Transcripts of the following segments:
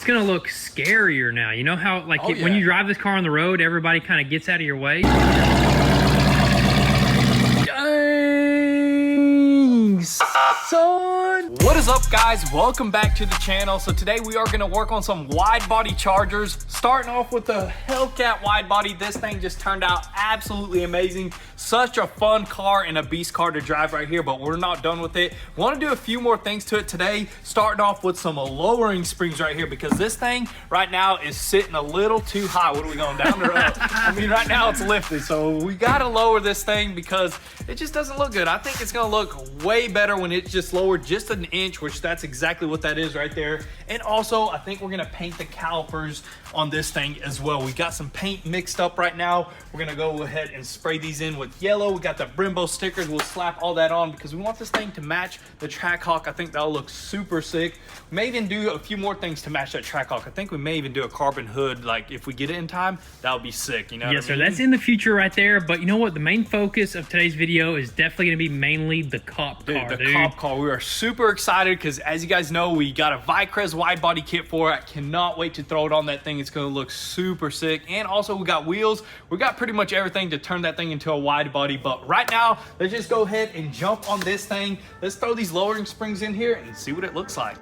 It's gonna look scarier now. You know how like when you drive this car on the road, everybody kind of gets out of your way? Dang, son. What is up, guys? Welcome back to the channel. So today we are gonna work on some wide body chargers. Starting off with the Hellcat wide body. This thing just turned out absolutely amazing. Such a fun car and a beast car to drive right here, but we're not done with it. Want to do a few more things to it today, starting off with some lowering springs right here, because this thing right now is sitting a little too high. What are we going, down or up? I mean, right now it's lifted, so we got to lower this thing because it just doesn't look good. I think it's going to look way better when it's just lowered just an inch, which that's exactly what that is right there. And also, I think we're going to paint the calipers on this thing as well. We got some paint mixed up right now. We're going to go ahead and spray these in with yellow. We got the Brembo stickers. We'll slap all that on because we want this thing to match the Trackhawk. I think that'll look super sick. We may even do a few more things to match that Trackhawk. I think we may even do a carbon hood. Like if we get it in time, that'll be sick. You know? Yes, sir. That's in the future right there. But you know what? The main focus of today's video is definitely going to be mainly the cop car. The cop car. We are super excited because, as you guys know, we got a Vicrez wide body kit for it. I cannot wait to throw it on that thing. It's going to look super sick. And also, we got wheels. We got pretty much everything to turn that thing into a wide body. But right now, let's just go ahead and jump on this thing. Let's throw these lowering springs in here and see what it looks like.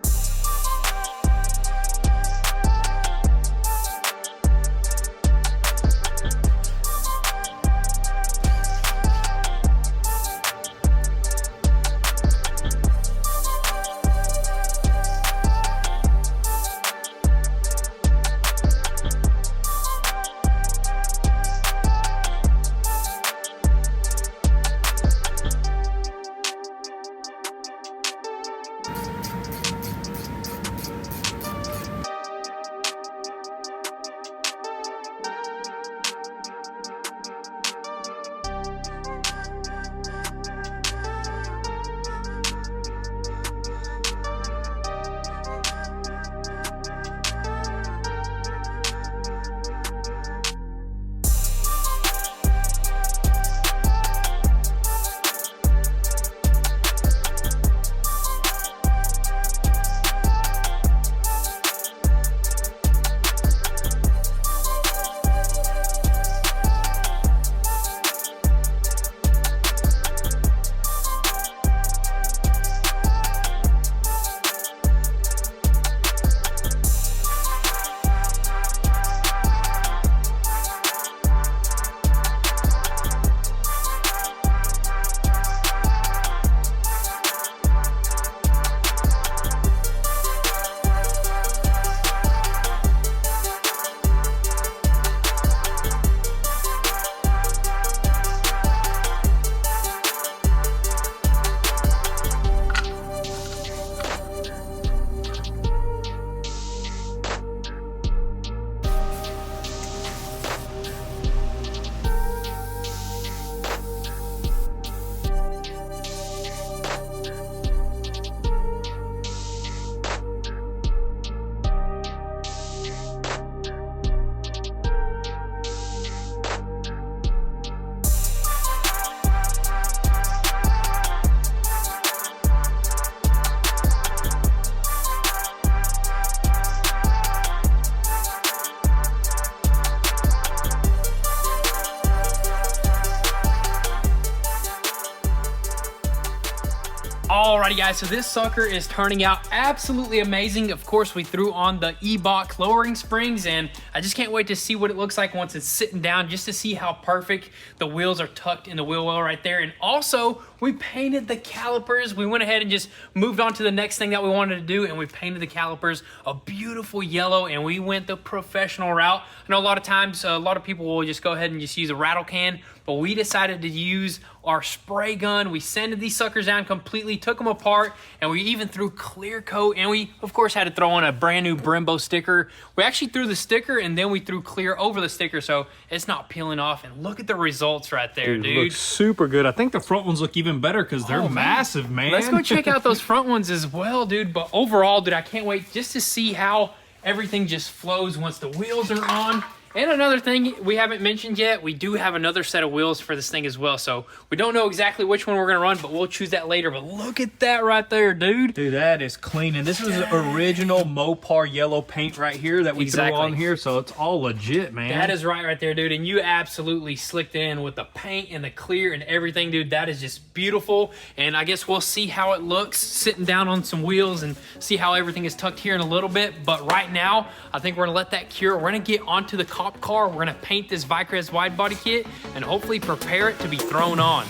Alrighty guys, so this sucker is turning out absolutely amazing. Of course, we threw on the E-Box lowering springs, and I just can't wait to see what it looks like once it's sitting down, just to see how perfect the wheels are tucked in the wheel well right there. And also, we painted the calipers. We went ahead and just moved on to the next thing that we wanted to do, and we painted the calipers a beautiful yellow, and we went the professional route. I know a lot of times, a lot of people will just go ahead and just use a rattle can, but we decided to use our spray gun. We sanded these suckers down completely, took them apart, and we even threw clear coat, and we of course had to throw on a brand new Brembo sticker. We actually threw the sticker and then we threw clear over the sticker so it's not peeling off. And look at the results right there, dude. Looks super good. I think the front ones look even better because they're massive, man. Let's go check out those front ones as well, dude. But overall, dude, I can't wait just to see how everything just flows once the wheels are on. And another thing we haven't mentioned yet, we do have another set of wheels for this thing as well. So we don't know exactly which one we're gonna run, but we'll choose that later. But look at that right there, dude. Dude, that is clean. And this is original Mopar yellow paint right here that we threw on here. So it's all legit, man. That is right there, dude. And you absolutely slicked in with the paint and the clear and everything, dude. That is just beautiful. And I guess we'll see how it looks sitting down on some wheels and see how everything is tucked here in a little bit. But right now, I think we're gonna let that cure. We're gonna get onto the cop car. We're gonna paint this Vicrez wide body kit and hopefully prepare it to be thrown on.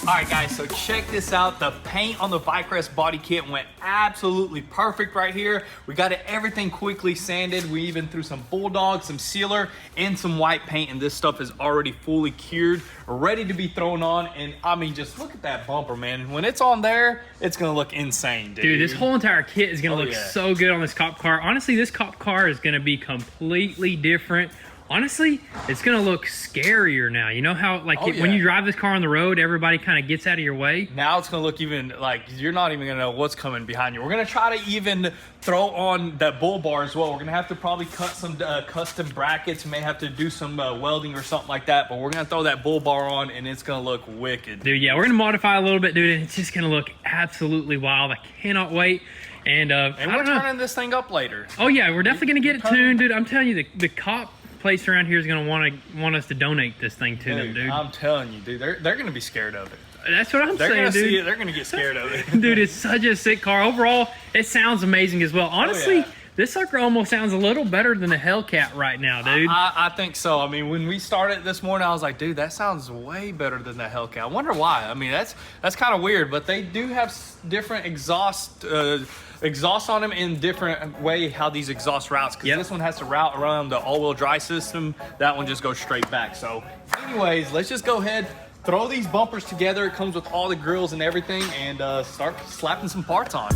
All right, guys, so check this out. The paint on the Vicrez body kit went absolutely perfect right here. We got everything quickly sanded. We even threw some Bulldog, some sealer, and some white paint, and this stuff is already fully cured, ready to be thrown on. And I mean, just look at that bumper, man. When it's on there, it's gonna look insane, dude. Dude, this whole entire kit is gonna look so good on this cop car. Honestly, this cop car is gonna be completely different. Honestly, it's gonna look scarier now. You know how, like, when you drive this car on the road, everybody kind of gets out of your way? Now it's gonna look even, like, you're not even gonna know what's coming behind you. We're gonna try to even throw on that bull bar as well. We're gonna have to probably cut some custom brackets. We may have to do some welding or something like that, but we're gonna throw that bull bar on and it's gonna look wicked. Dude, yeah, we're gonna modify a little bit, dude, and it's just gonna look absolutely wild. I cannot wait. And we're turning this thing up later. Oh yeah, we're definitely gonna get it tuned, dude. I'm telling you, the cop place around here is going to want us to donate this thing to them, dude. I'm telling you, dude, they're going to be scared of it. That's what I'm saying, dude. See it, they're going to get scared of it. Dude, it's such a sick car. Overall, it sounds amazing as well. Honestly, this sucker almost sounds a little better than the Hellcat right now, dude. I think so. I mean, when we started this morning, I was like, dude, that sounds way better than the Hellcat. I wonder why. I mean, that's kind of weird, but they do have different exhaust on them in different way how these exhaust routes, because this one has to route around the all-wheel drive system. That one just goes straight back. So anyways, let's just go ahead, throw these bumpers together. It comes with all the grills and everything, and start slapping some parts on.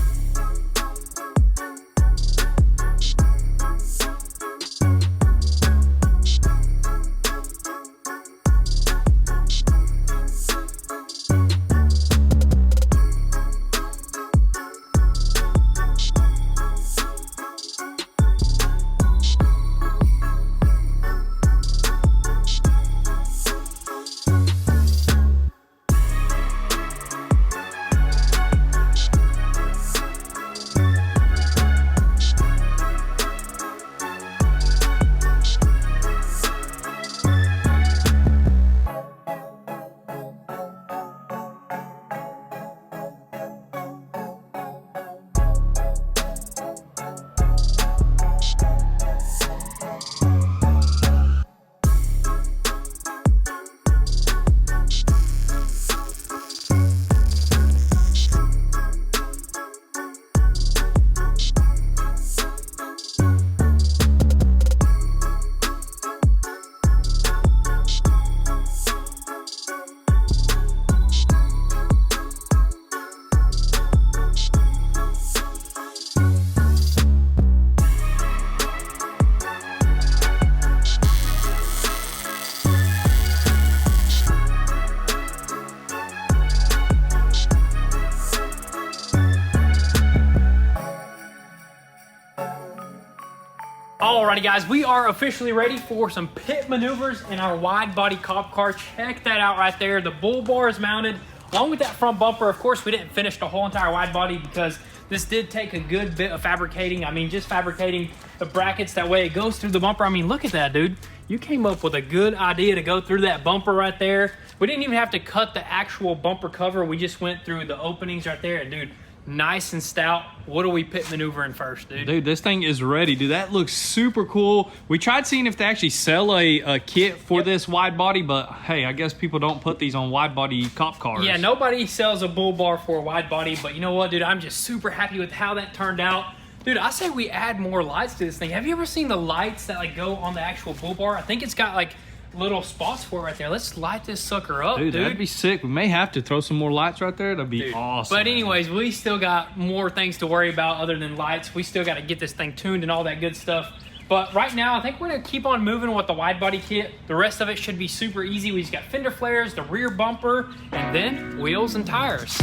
Alrighty guys, we are officially ready for some pit maneuvers in our wide body cop car. Check that out right there. The bull bar is mounted along with that front bumper. Of course, we didn't finish the whole entire wide body because this did take a good bit of fabricating. I mean, just fabricating the brackets, that way it goes through the bumper. I mean, look at that, dude. You came up with a good idea to go through that bumper right there. We didn't even have to cut the actual bumper cover. We just went through the openings right there. And dude, nice and stout. What are we pit maneuvering first, dude? Dude, this thing is ready, dude. That looks super cool. We tried seeing if they actually sell a kit for this wide body, but hey, I guess people don't put these on wide body cop cars. Yeah, nobody sells a bull bar for a wide body, but you know what, dude? I'm just super happy with how that turned out. Dude, I say we add more lights to this thing. Have you ever seen the lights that like go on the actual bull bar? I think it's got like little spots for it right there. Let's light this sucker up, dude. That'd be sick. We may have to throw some more lights right there. That'd be awesome. But anyways, we still got more things to worry about other than lights. We still got to get this thing tuned and all that good stuff. But right now, I think we're gonna keep on moving with the wide body kit. The rest of it should be super easy. We just got fender flares, the rear bumper, and then wheels and tires.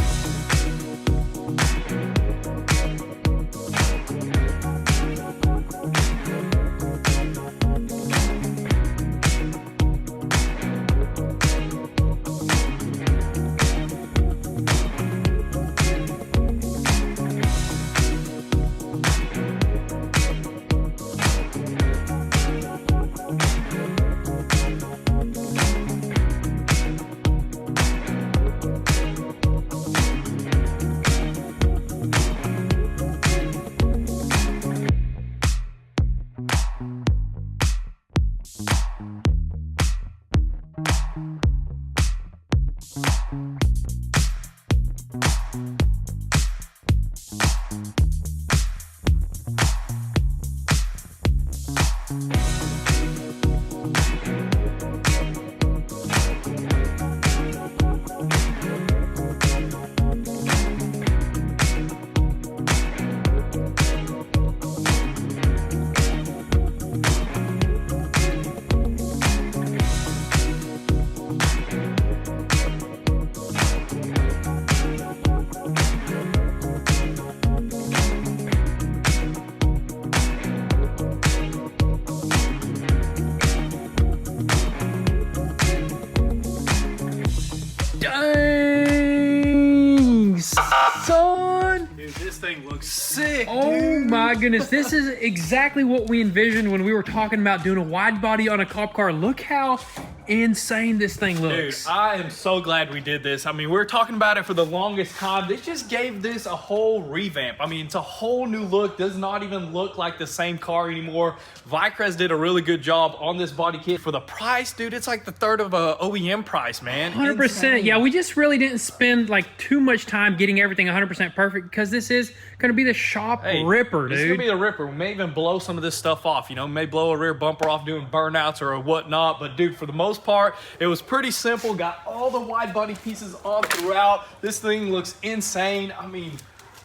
Son, dude, this thing looks sick. Oh my goodness, this is exactly what we envisioned when we were talking about doing a wide body on a cop car. Look how insane this thing looks. Dude, I am so glad we did this. I mean, we were talking about it for the longest time. They just gave this a whole revamp. I mean, it's a whole new look. Does not even look like the same car anymore. Vicrez did a really good job on this body kit. For the price, dude, it's like the third of a OEM price, man. 100%. Insane. Yeah, we just really didn't spend like too much time getting everything 100% perfect because this is going to be the shop ripper, dude. It's going to be the ripper. We may even blow some of this stuff off. You know, we may blow a rear bumper off doing burnouts or whatnot. But, dude, for the most part, it was pretty simple. Got all the wide body pieces on throughout. This thing looks insane. I mean,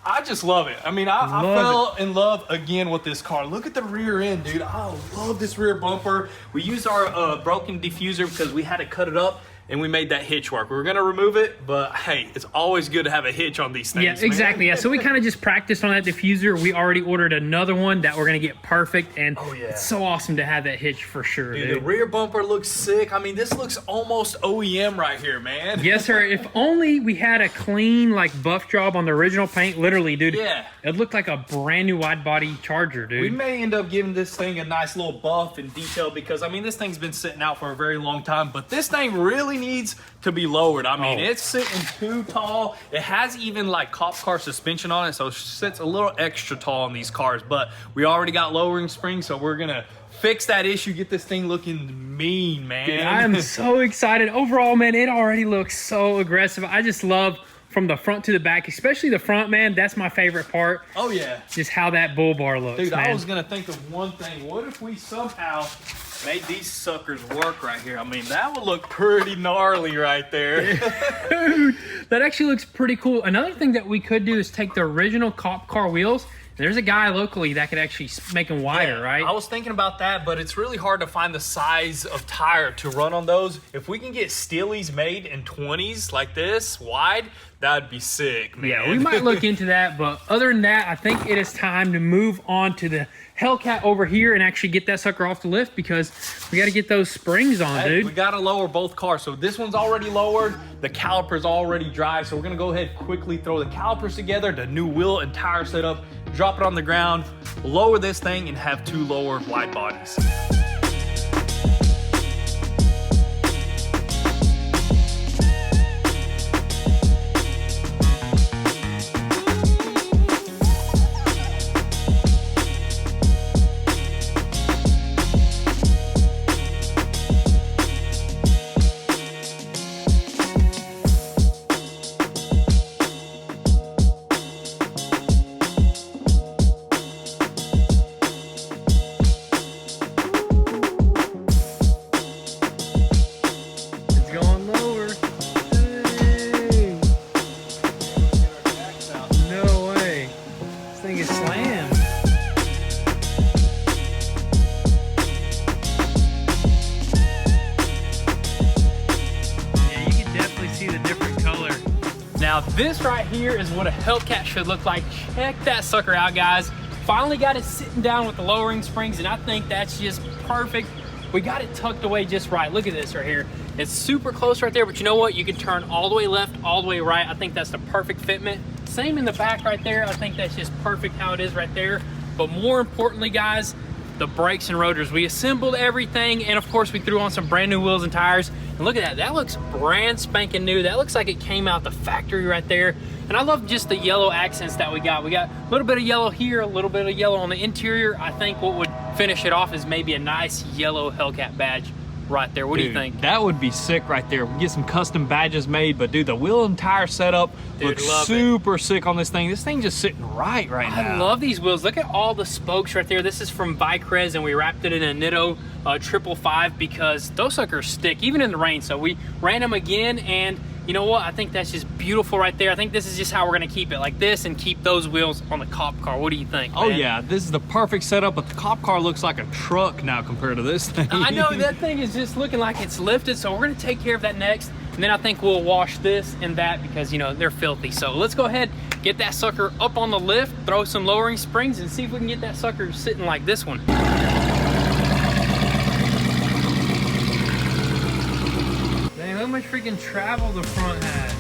I just love it. I mean, I fell in love again with this car. Look at the rear end, dude. I love this rear bumper. We used our broken diffuser because we had to cut it up, and we made that hitch work. We were gonna remove it, but hey, it's always good to have a hitch on these things. Yeah, exactly. Yeah, so we kind of just practiced on that diffuser. We already ordered another one that we're gonna get perfect, and it's so awesome to have that hitch for sure, dude. The rear bumper looks sick. I mean, this looks almost OEM right here, man. Yes, sir. If only we had a clean, like, buff job on the original paint. Literally, dude. Yeah. It looked like a brand new wide body Charger, dude. We may end up giving this thing a nice little buff and detail because, I mean, this thing's been sitting out for a very long time, but this thing really needs to be lowered. I mean, it's sitting too tall. It has even like cop car suspension on it, so it sits a little extra tall on these cars, but we already got lowering springs, so we're gonna fix that issue, get this thing looking mean, man. Dude, I'm so excited. Overall, man, it already looks so aggressive. I just love from the front to the back, especially the front, man. That's my favorite part. Oh yeah. Just how that bull bar looks, dude, man. I was gonna think of one thing. What if we somehow made these suckers work right here? I mean, that would look pretty gnarly right there. Dude, that actually looks pretty cool. Another thing that we could do is take the original cop car wheels. There's a guy locally that could actually make them wider, right? I was thinking about that, but it's really hard to find the size of tire to run on those. If we can get Steelies made in 20s like this, wide, That'd be sick, man. Yeah, we might look into that, but other than that, I think it is time to move on to the Hellcat over here and actually get that sucker off the lift because we got to get those springs on, Hey, dude. we got to lower both cars. So this one's already lowered. The caliper's already dry. So we're going to go ahead quickly throw the calipers together, the new wheel and tire setup, drop it on the ground, lower this thing, and have 2 lower wide bodies. Now this right here is what a Hellcat should look like. Check that sucker out, guys. Finally got it sitting down with the lowering springs, and I think that's just perfect. We got it tucked away just right. Look at this right here. It's super close right there, but you know what? You can turn all the way left, all the way right. I think that's the perfect fitment. Same in the back right there. I think that's just perfect how it is right there. But more importantly, guys, the brakes and rotors. We assembled everything, and of course we threw on some brand new wheels and tires. And look at that, that looks brand spanking new. That looks like it came out the factory right there. And I love just the yellow accents that we got. We got a little bit of yellow here, a little bit of yellow on the interior. I think what would finish it off is maybe a nice yellow Hellcat badge right there. What do you think? That would be sick right there. We get some custom badges made, but dude, the wheel and tire setup looks super sick on this thing. This thing just sitting right now. I love these wheels. Look at all the spokes right there. This is from Vicrez, and we wrapped it in a Nitto 555 because those suckers stick even in the rain. So we ran them again, and you know what? I think that's just beautiful right there. I think this is just how we're gonna keep it, like this, and keep those wheels on the cop car. What do you think, man? Oh yeah, this is the perfect setup, but the cop car looks like a truck now compared to this thing. I know, that thing is just looking like it's lifted, so we're gonna take care of that next. And then I think we'll wash this and that because, you know, they're filthy. So let's go ahead, get that sucker up on the lift, throw some lowering springs, and see if we can get that sucker sitting like this one. Dang, look how much freaking travel the front has.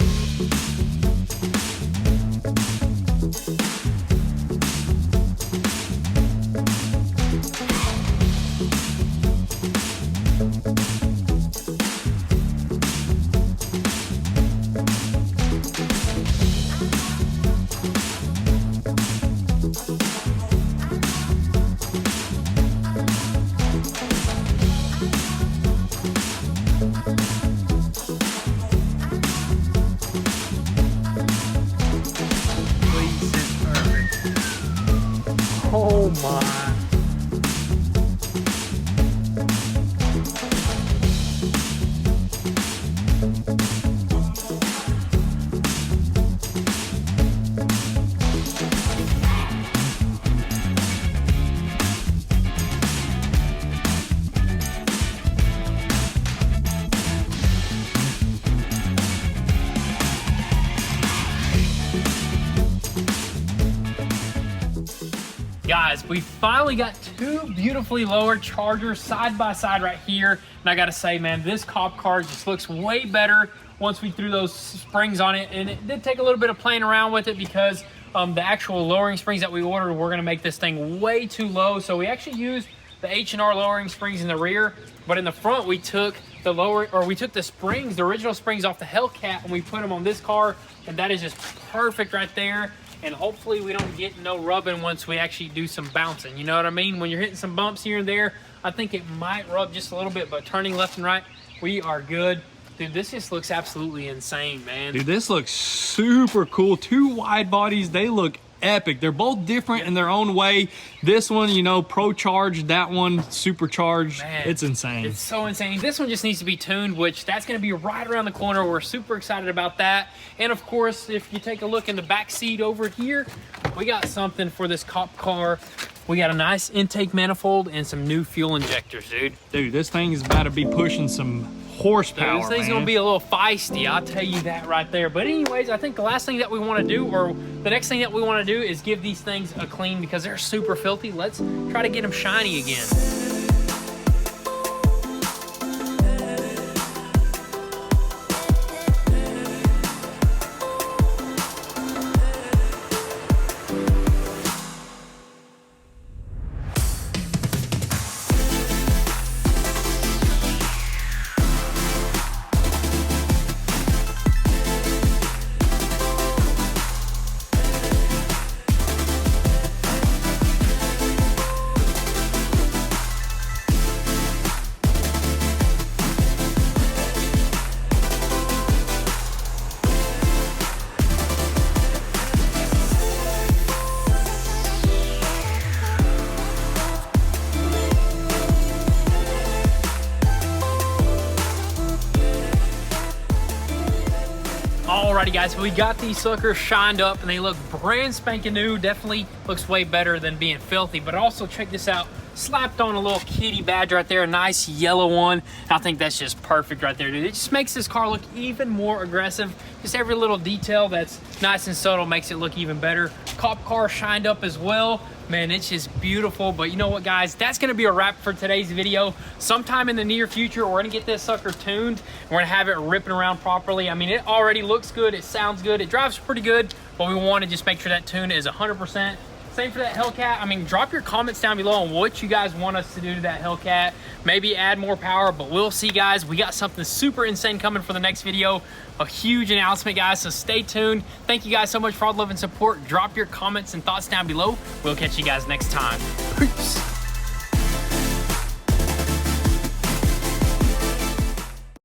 Oh my. Guys, we finally got two beautifully lowered Chargers side by side right here. And I gotta say, man, this cop car just looks way better once we threw those springs on it. And it did take a little bit of playing around with it because the actual lowering springs that we ordered were gonna make this thing way too low. So we actually used the H&R lowering springs in the rear, but in the front we took the springs, the original springs off the Hellcat, and we put them on this car, and that is just perfect right there. And hopefully we don't get no rubbing once we actually do some bouncing. You know what I mean? When you're hitting some bumps here and there, I think it might rub just a little bit, but turning left and right, we are good. Dude, this just looks absolutely insane, man. Dude, this looks super cool. Two wide bodies, they look epic. They're both different in their own way. This one, you know, procharged, that one supercharged. Man, it's insane. It's so insane. This one just needs to be tuned, which that's going to be right around the corner. We're super excited about that. And of course, if you take a look in the back seat over here, we got something for this cop car. We got a nice intake manifold and some new fuel injectors, dude. Dude, this thing is about to be pushing some horsepower. This thing's man. gonna be a little feisty, I'll tell you that right there. But anyways, I think the last thing that we want to do, or the next thing that we want to do, is give these things a clean because they're super filthy. Let's try to get them shiny again. Alrighty guys, so we got these suckers shined up and they look brand spanking new. Definitely looks way better than being filthy. But also check this out, slapped on a little kitty badge right there, a nice yellow one. I think that's just perfect right there, dude. It just makes this car look even more aggressive. Just every little detail that's nice and subtle makes it look even better. Cop car shined up as well. Man, it's just beautiful. But you know what, guys? That's gonna be a wrap for today's video. Sometime in the near future, we're gonna get this sucker tuned. We're gonna have it ripping around properly. I mean, it already looks good, it sounds good, it drives pretty good, but we wanna just make sure that tune is 100%. Same for that Hellcat. I mean, drop your comments down below on what you guys want us to do to that Hellcat. Maybe add more power, but we'll see, guys. We got something super insane coming for the next video. A huge announcement, guys, so stay tuned. Thank you guys so much for all the love and support. Drop your comments and thoughts down below. We'll catch you guys next time. Peace.